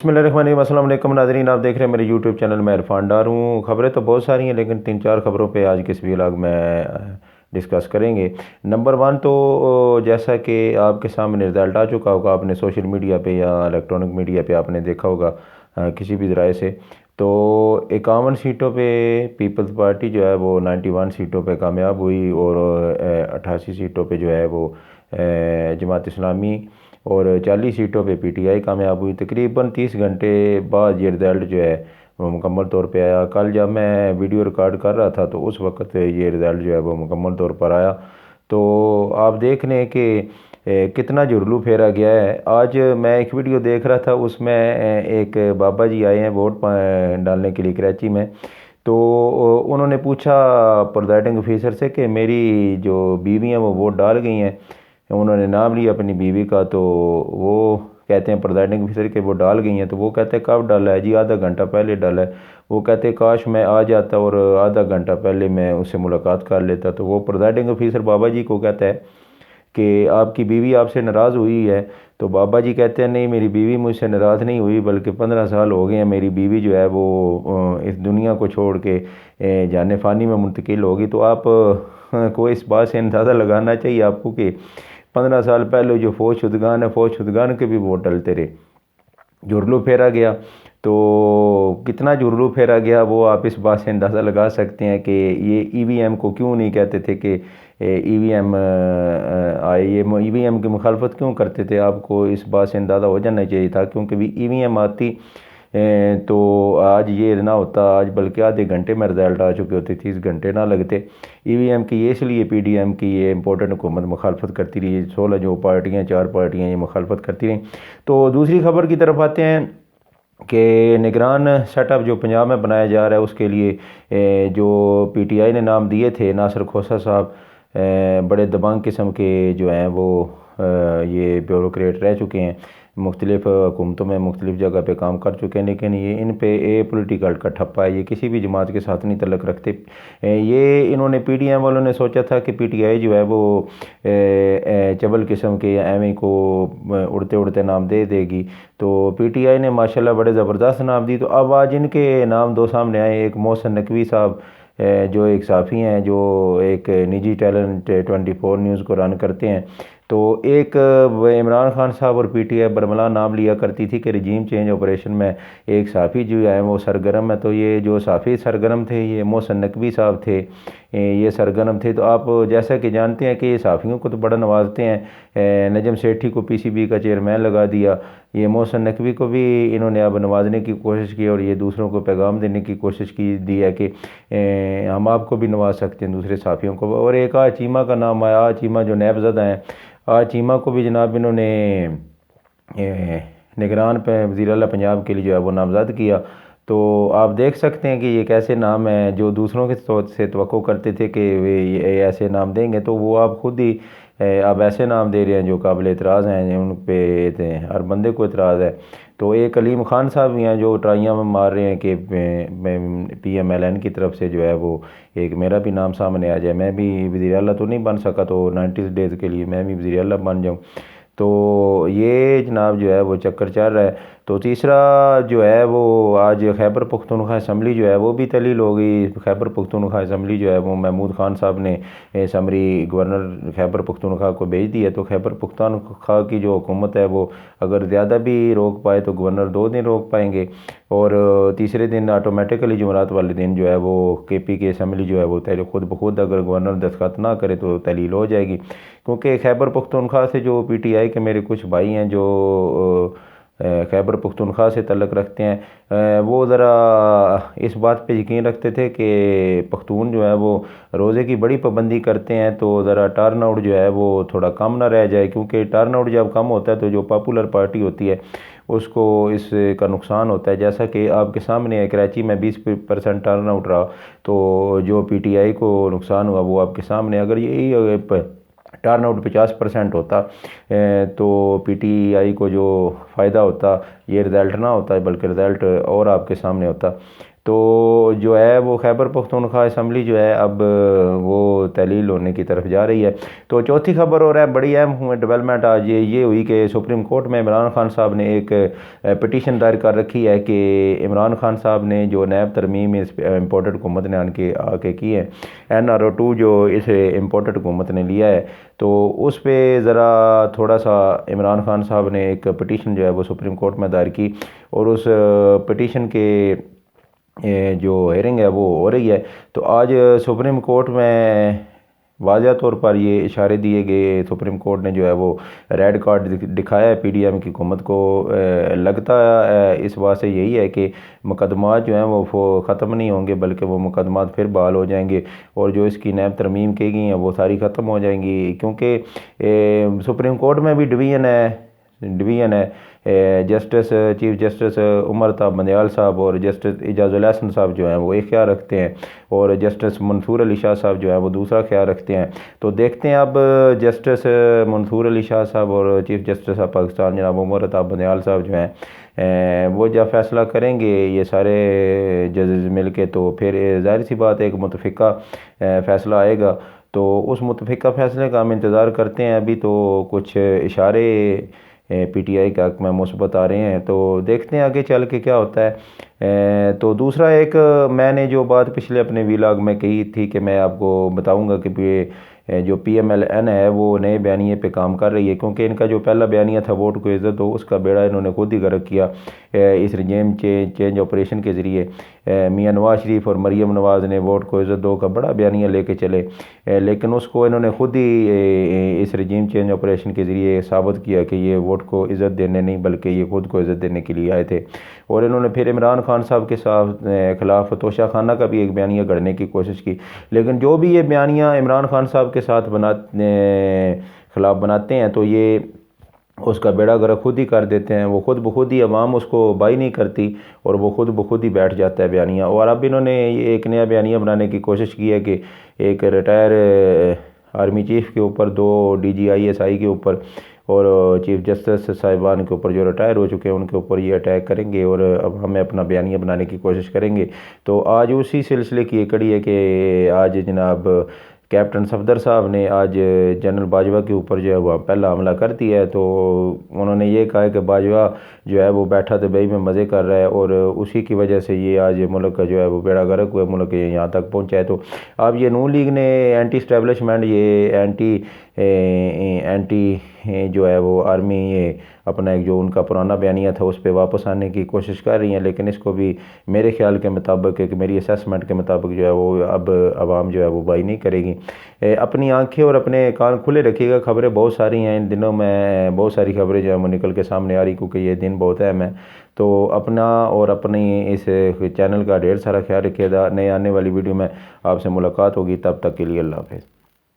बस्मिल्लाहिर्रहमानिर्रहीम। अस्सलाम वालेकुम नाज़रीन, आप देख रहे हैं मेरे यूट्यूब चैनल में इरफान डार हूँ। खबरें तो बहुत सारी हैं लेकिन 3-4 खबरों पे आज के इस व्लॉग में डिस्कस करेंगे। नंबर वन तो जैसा कि आपके सामने रिज़ल्ट आ चुका होगा, आपने सोशल मीडिया पे या इलेक्ट्रॉनिक मीडिया पे आपने देखा होगा किसी भी ज़राए से। तो 51 सीटों पे पीपल्स पार्टी जो है वो 91 सीटों पे कामयाब हुई और 88 सीटों पे जो है वो जमात इस्लामी और 40 सीटों पे पीटीआई कामयाब हुई। तकरीबन 30 घंटे बाद ये रिज़ल्ट जो है वो मुकम्मल तौर पे आया। कल जब मैं वीडियो रिकॉर्ड कर रहा था तो उस वक्त ये रिज़ल्ट जो है वो मुकम्मल तौर पर आया। तो आप देख लें कि कितना जुर्लू फेरा गया है। आज मैं एक वीडियो देख रहा था, उसमें एक बाबा जी आए हैं वोट डालने के लिए कराची में। तो उन्होंने पूछा प्रिजाइडिंग ऑफिसर से कि मेरी जो बीवी हैं वो वोट डाल गई हैं। उन्होंने नाम लिया अपनी बीवी का, तो वो कहते हैं प्रिजाइडिंग ऑफिसर के वो डाल गई हैं। तो वो कहते हैं कब डाला है? जी आधा घंटा पहले डाला है। वो कहते हैं काश मैं आ जाता और आधा घंटा पहले मैं उससे मुलाकात कर लेता। तो वो प्रिजाइडिंग ऑफिसर बाबा जी को कहता है कि आपकी बीवी आपसे नाराज़ हुई है। तो बाबा जी कहते हैं नहीं, मेरी बीवी मुझसे नाराज़ नहीं हुई, बल्कि 15 साल हो गए हैं मेरी बीवी जो है वो इस दुनिया को छोड़ के जाने फ़ानी में मुंतकिल होगी। तो आप को इस बात से अंदाज़ा लगाना चाहिए आपको कि 15 साल पहले जो फौज शुदगान है, फौज शुदगान के भी वोट डलते रहे। जुर्लू फेरा गया। तो कितना जुर्लू फेरा गया वो आप इस बात से अंदाज़ा लगा सकते हैं कि ये ईवीएम को क्यों नहीं कहते थे कि ईवीएम आए, ये ईवीएम की मुखालफत क्यों करते थे। आपको इस बात से अंदाज़ा हो जाना चाहिए था, क्योंकि भी ईवीएम आती तो आज ये ना होता, आज बल्कि आधे घंटे में रिज़ल्ट आ चुके होते, 30 घंटे ना लगते। ईवीएम की ये इसलिए पीडीएम की ये इंपॉर्टेंट हुकूमत मुखालफत करती रही, 16 जो पार्टियाँ 4 पार्टियाँ ये मुखालफत करती रहीं। तो दूसरी खबर की तरफ आते हैं कि निगरान सेटअप जो पंजाब में बनाया जा रहा है उसके लिए जो पीटीआई ने नाम दिए थे नासिर खोसा साहब, बड़े दबंग किस्म के जो हैं वो ये ब्यूरोक्रेट रह चुके हैं, मुख्तलिफ हुकूमतों में मुख्तलिफ जगह पे काम कर चुके हैं, लेकिन ये इन पे ए पोलिटिकल का ठप्पा है, ये किसी भी जमात के साथ नहीं तल्लक रखते। ये इन्होंने पीडीएम वालों ने सोचा था कि पीटीआई जो है वो चबल किस्म के एवं को उड़ते उड़ते नाम दे देगी। तो पीटीआई ने माशाल्लाह बड़े ज़बरदस्त नाम दी। तो अब आज इनके नाम दो सामने आए। एक मोहसिन नकवी साहब जो एक साफ़ी हैं, जो एक निजी टैलेंट 24 न्यूज़ को रन करते हैं। तो एक इमरान खान साहब और पीटीआई बरमला नाम लिया करती थी कि रजीम चेंज ऑपरेशन में एक साफ़ी जो है वो सरगर्म है। तो ये जो साफ़ी सरगर्म थे ये मोहसिन नकवी साहब थे, ये सरगर्म थे। तो आप जैसा कि जानते हैं कि ये साफ़ियों को तो बड़ा नवाजते हैं। नजम सेठी को पीसीबी का चेयरमैन लगा दिया, ये मोहसिन नकवी को भी इन्होंने अब नवाजने की कोशिश की और ये दूसरों को पैगाम देने की कोशिश की दी है कि हम आपको भी नवाज सकते हैं, दूसरे साफ़ियों को। और एक चीमा का नाम आया, चीमा जो नैबज़दा हैं, चीमा को भी जनाब इन्होंने निगरान पे वज़ीर आला पंजाब के लिए जो है वो नामज़द किया। तो आप देख सकते हैं कि ये कैसे नाम है जो दूसरों के से तवक्को करते थे कि वे ये ऐसे नाम देंगे, तो वो आप खुद ही अब ऐसे नाम दे रहे हैं जो काबिल एतराज़ हैं, उन पे हर बंदे को एतराज़ है। तो एक अलीम खान साहब भी हैं जो ट्राइयाँ में मार रहे हैं कि PMLN की तरफ से जो है वो एक मेरा भी नाम सामने आ जाए, मैं भी वज़ीर आला तो नहीं बन सका तो 90 डेज़ के लिए मैं भी वज़ीर आला बन जाऊँ। तो ये जनाब जो है वो चक्कर चल रहा है। तो तीसरा जो है वो आज खैबर पख्तूनख्वा असम्बली जो है वो भी तलील हो गई। खैबर पख्तूनख्वा असम्बली जो है वो महमूद खान साहब ने समरी गवर्नर खैबर पख्तूनख्वा को भेज दी है। तो खैबर पख्तूनख्वा की जो हुकूमत है वो अगर ज़्यादा भी रोक पाए तो गवर्नर 2 दिन रोक पाएंगे, और तीसरे दिन ऑटोमेटिकली जुमेरात वाले दिन जो है वो KP की असम्बली जो है वो खुद ब खुद अगर गवर्नर दस्तखत ना करे तो तलील हो जाएगी। क्योंकि खैबर पख्तूनख्वा से जो PTI के मेरे कुछ भाई हैं जो खैबर पख्तूनख्वा से तल्लक़ रखते हैं, वो ज़रा इस बात पे यकीन रखते थे कि पख्तून जो है वो रोज़े की बड़ी पाबंदी करते हैं, तो ज़रा टर्न आउट जो है वो थोड़ा कम ना रह जाए। क्योंकि टर्न आउट जब कम होता है तो जो पॉपुलर पार्टी होती है उसको इसका नुकसान होता है। जैसा कि आपके सामने है, कराची में 20% टर्न आउट रहा, तो जो PTI को नुकसान हुआ वो आपके सामने। अगर यही टर्न आउट 50% होता तो PTI को जो फ़ायदा होता, ये रिज़ल्ट ना होता बल्कि रिज़ल्ट और आपके सामने होता। تو جو ہے وہ خیبر پختونخوا اسمبلی جو ہے اب وہ تحلیل ہونے کی طرف جا رہی ہے۔ تو چوتھی خبر اور ہے بڑی اہم ڈیولپمنٹ آج یہ ہوئی کہ سپریم کورٹ میں عمران خان صاحب نے ایک پٹیشن دائر کر رکھی ہے کہ عمران خان صاحب نے جو نیب ترمیم اس امپورٹڈ حکومت نے آ کے کی ہے NRO2 جو اس امپورٹڈ حکومت نے لیا ہے، تو اس پہ ذرا تھوڑا سا عمران خان صاحب نے ایک پٹیشن جو ہے وہ سپریم کورٹ میں دائر کی، اور اس پٹیشن کے جو ہیئرنگ ہے وہ ہو رہی ہے۔ تو آج سپریم کورٹ میں واضح طور پر یہ اشارے دیے گئے، سپریم کورٹ نے جو ہے وہ ریڈ کارڈ دکھایا ہے PDM کی حکومت کو۔ لگتا ہے اس بات سے یہی ہے کہ مقدمات جو ہیں وہ ختم نہیں ہوں گے، بلکہ وہ مقدمات پھر بحال ہو جائیں گے، اور جو اس کی نیب ترمیم کی گئی ہیں وہ ساری ختم ہو جائیں گی، کیونکہ سپریم کورٹ میں بھی ڈویژن ہے۔ جسٹس چیف جسٹس عمر تا بندیال صاحب اور جسٹس اعجاز الاحسن صاحب جو ہیں وہ ایک خیال رکھتے ہیں، اور جسٹس منصور علی شاہ صاحب جو ہیں وہ دوسرا خیال رکھتے ہیں۔ تو دیکھتے ہیں اب جسٹس منصور علی شاہ صاحب اور چیف جسٹس آف پاکستان جناب عمر تا بندیال صاحب جو ہیں وہ جب فیصلہ کریں گے یہ سارے ججز مل کے، تو پھر ظاہر سی بات ایک متفقہ فیصلہ آئے گا۔ تو اس متفقہ فیصلے کا ہم انتظار کرتے ہیں۔ ابھی تو کچھ اشارے PTI کے حق میں مثبت آ رہے ہیں، تو دیکھتے ہیں آگے چل کے کیا ہوتا ہے۔ تو دوسرا ایک میں نے جو بات پچھلے اپنے ویلاگ میں کہی تھی کہ میں آپ کو بتاؤں گا کہ جو PMLN ہے وہ نئے بیانیے پہ کام کر رہی ہے، کیونکہ ان کا جو پہلا بیانیہ تھا ووٹ کو عزت دو، اس کا بیڑا انہوں نے خود ہی غرق کیا اس رجیم چینج آپریشن کے ذریعے۔ میاں نواز شریف اور مریم نواز نے ووٹ کو عزت دو کا بڑا بیانیہ لے کے چلے، لیکن اس کو انہوں نے خود ہی اس رجیم چینج آپریشن کے ذریعے ثابت کیا کہ یہ ووٹ کو عزت دینے نہیں بلکہ یہ خود کو عزت دینے کے لیے آئے تھے۔ اور انہوں نے پھر عمران خان صاحب کے خلاف توشہ خانہ کا بھی ایک بیانیہ گھڑنے کی کوشش کی، لیکن جو بھی یہ بیانیہ عمران خان صاحب کے ساتھ خلاف بناتے ہیں تو یہ اس کا بیڑا غرق خود ہی کر دیتے ہیں، وہ خود بخود ہی عوام اس کو بائی نہیں کرتی اور وہ خود بخود ہی بیٹھ جاتا ہے بیانیہ۔ اور اب انہوں نے ایک نیا بیانیہ بنانے کی کوشش کی ہے کہ ایک ریٹائر آرمی چیف کے اوپر، 2 DGISI کے اوپر اور چیف جسٹس صاحبان کے اوپر جو ریٹائر ہو چکے ہیں ان کے اوپر یہ اٹیک کریں گے، اور اب ہمیں اپنا بیانیہ بنانے کی کوشش کریں گے۔ تو آج اسی سلسلے کی ایک کڑی ہے کہ آج جناب کیپٹن صفدر صاحب نے آج جنرل باجوہ کے اوپر جو ہے وہ پہلا حملہ کر دیا ہے۔ تو انہوں نے یہ کہا ہے کہ باجوہ جو ہے وہ بیٹھا دبئی میں مزے کر رہا ہے، اور اسی کی وجہ سے یہ آج ملک کا جو ہے وہ بیڑا غرق ہوا ہے، ملک یہاں تک پہنچا ہے۔ تو اب یہ نون لیگ نے اینٹی اسٹیبلشمنٹ، یہ اینٹی جو ہے وہ آرمی، یہ اپنا ایک جو ان کا پرانا بیانیہ تھا اس پہ واپس آنے کی کوشش کر رہی ہیں، لیکن اس کو بھی میرے خیال کے مطابق، کہ میری اسیسمنٹ کے مطابق جو ہے وہ اب عوام جو ہے وہ بائی نہیں کرے گی۔ اپنی آنکھیں اور اپنے کان کھلے رکھیے گا، خبریں بہت ساری ہیں ان دنوں میں، بہت ساری خبریں جو ہے وہ نکل کے سامنے آ رہی، کیونکہ یہ دن بہت اہم ہے۔ تو اپنا اور اپنی اس چینل کا ڈھیر سارا خیال رکھیے گا۔ نئے آنے والی ویڈیو میں آپ سے ملاقات ہوگی، تب تک کے لیے اللہ حافظ۔